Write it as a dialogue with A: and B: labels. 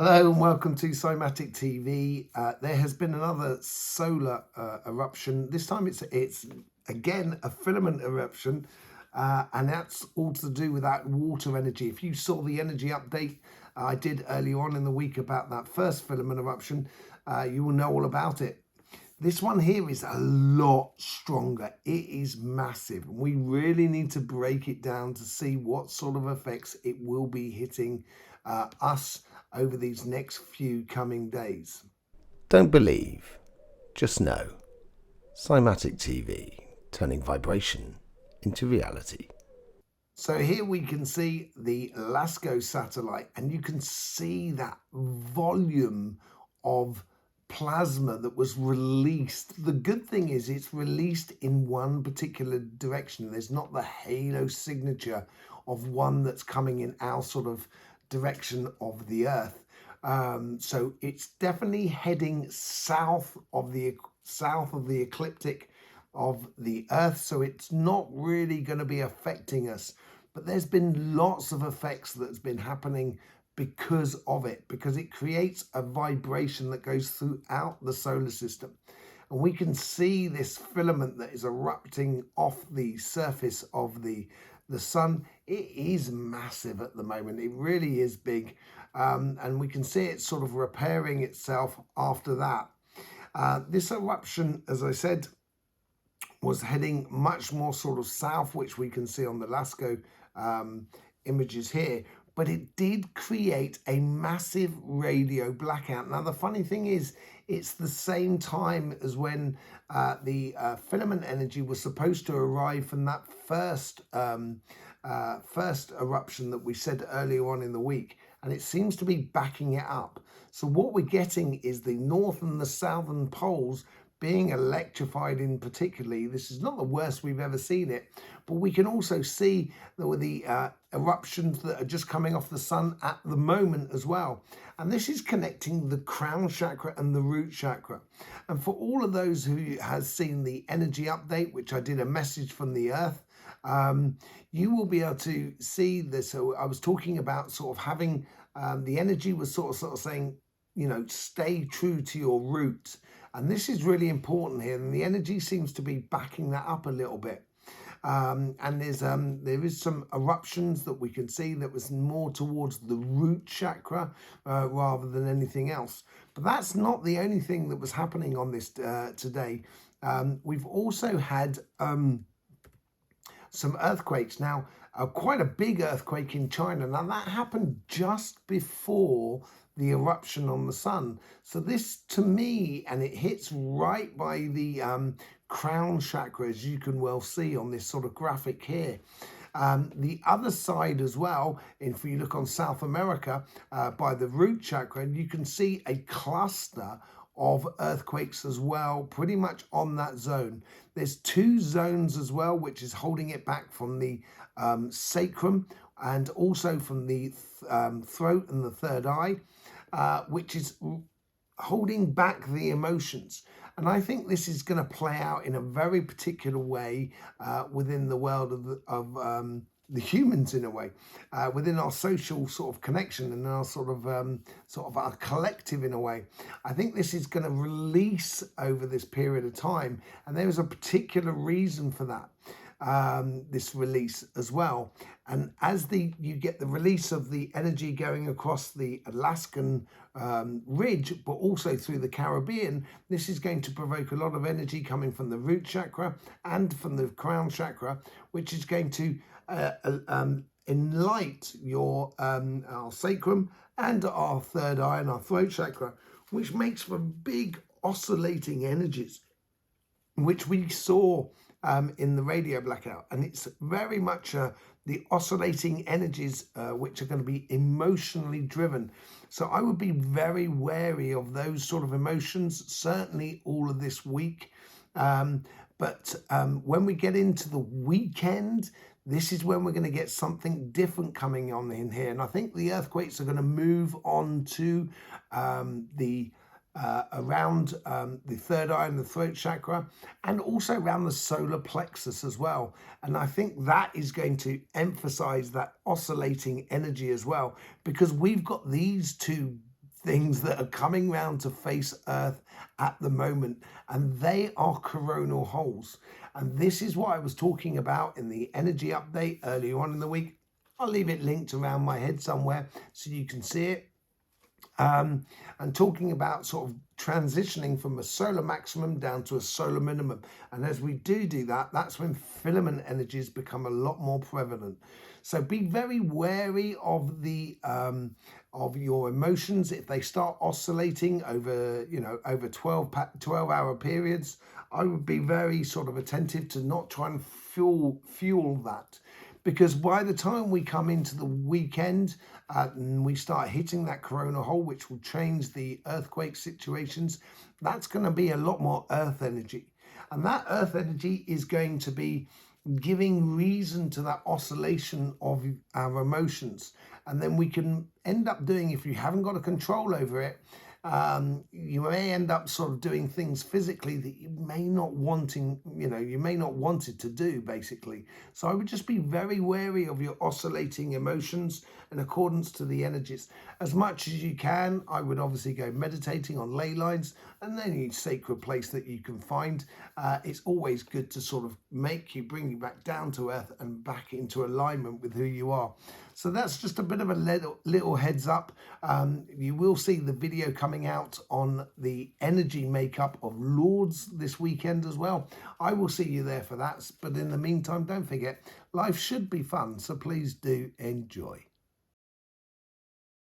A: Hello and welcome to Cymatic TV. There has been another solar eruption. This time it's again a filament eruption, and that's all to do with that water energy. If you saw the energy update I did earlier on in the week about that first filament eruption, you will know all about it. This one here is a lot stronger. It is massive. We really need to break it down to see what sort of effects it will be hitting us over these next few coming days.
B: Don't believe, just know. Cymatic TV, turning vibration into reality.
A: So here we can see the Lasco Satellite, and you can see that volume of plasma that was released. The good thing is it's released in one particular direction. There's not the halo signature of one that's coming in our sort of direction of the Earth. So it's definitely heading south of the ecliptic of the Earth. So it's not really going to be affecting us. But there's been lots of effects that's been happening because of it, because it creates a vibration that goes throughout the solar system. And we can see this filament that is erupting off the surface of the sun. It is massive at the moment. It really is big. And we can see it sort of repairing itself after that. This eruption, as I said, was heading much more sort of south, which we can see on the Lasco images here. But it did create a massive radio blackout. Now, the funny thing is, it's the same time as when the filament energy was supposed to arrive from that first eruption that we said earlier on in the week. And it seems to be backing it up. So what we're getting is the north and the southern poles being electrified in particularly. This is not the worst we've ever seen it, but we can also see the eruptions that are just coming off the sun at the moment as well. And this is connecting the crown chakra and the root chakra. And for all of those who has seen the energy update, which I did a message from the Earth, you will be able to see this. So I was talking about sort of having the energy was sort of saying, you know, stay true to your root. And this is really important here, and the energy seems to be backing that up a little bit. And there is some eruptions that we can see that was more towards the root chakra rather than anything else. But that's not the only thing that was happening on this today. We've also had some earthquakes. Now, quite a big earthquake in China. Now, that happened just before the eruption on the sun. So this, to me, and it hits right by the crown chakra, as you can well see on this sort of graphic here. The other side as well, if you look on South America, by the root chakra, you can see a cluster of earthquakes as well, pretty much on that zone. There's two zones as well, which is holding it back from the sacrum and also from the throat and the third eye, which is holding back the emotions. And I think this is going to play out in a very particular way within the world of the humans, in a way, within our social sort of connection and our sort of our collective, in a way. I think this is going to release over this period of time, and there is a particular reason for that. This release as well, and as you get the release of the energy going across the Alaskan ridge, but also through the Caribbean, this is going to provoke a lot of energy coming from the root chakra and from the crown chakra, which is going to enlight your our sacrum and our third eye and our throat chakra, which makes for big oscillating energies, which we saw in the radio blackout. And it's very much the oscillating energies which are going to be emotionally driven. So I would be very wary of those sort of emotions, certainly all of this week. But when we get into the weekend, this is when we're going to get something different coming on in here. And I think the earthquakes are going to move on to around the third eye and the throat chakra, and also around the solar plexus as well. And I think that is going to emphasize that oscillating energy as well, because we've got these two things that are coming round to face Earth at the moment, and they are coronal holes. And this is what I was talking about in the energy update earlier on in the week. I'll leave it linked around my head somewhere so you can see it. And talking about sort of transitioning from a solar maximum down to a solar minimum. And as we do that, that's when filament energies become a lot more prevalent. So be very wary of the of your emotions if they start oscillating over, over 12-hour periods. I would be very sort of attentive to not try and fuel that. Because by the time we come into the weekend and we start hitting that corona hole, which will change the earthquake situations, that's going to be a lot more earth energy. And that earth energy is going to be giving reason to that oscillation of our emotions. And then we can end up doing, if you haven't got a control over it, you may end up sort of doing things physically that you may not want it to do, basically. So I would just be very wary of your oscillating emotions in accordance to the energies. As much as you can, I would obviously go meditating on ley lines and any sacred place that you can find. It's always good to sort of bring you back down to earth and back into alignment with who you are. So that's just a bit of a little heads up. You will see the video coming out on the energy makeup of Lords this weekend as well. I will see you there for that. But in the meantime, don't forget, life should be fun. So please do enjoy.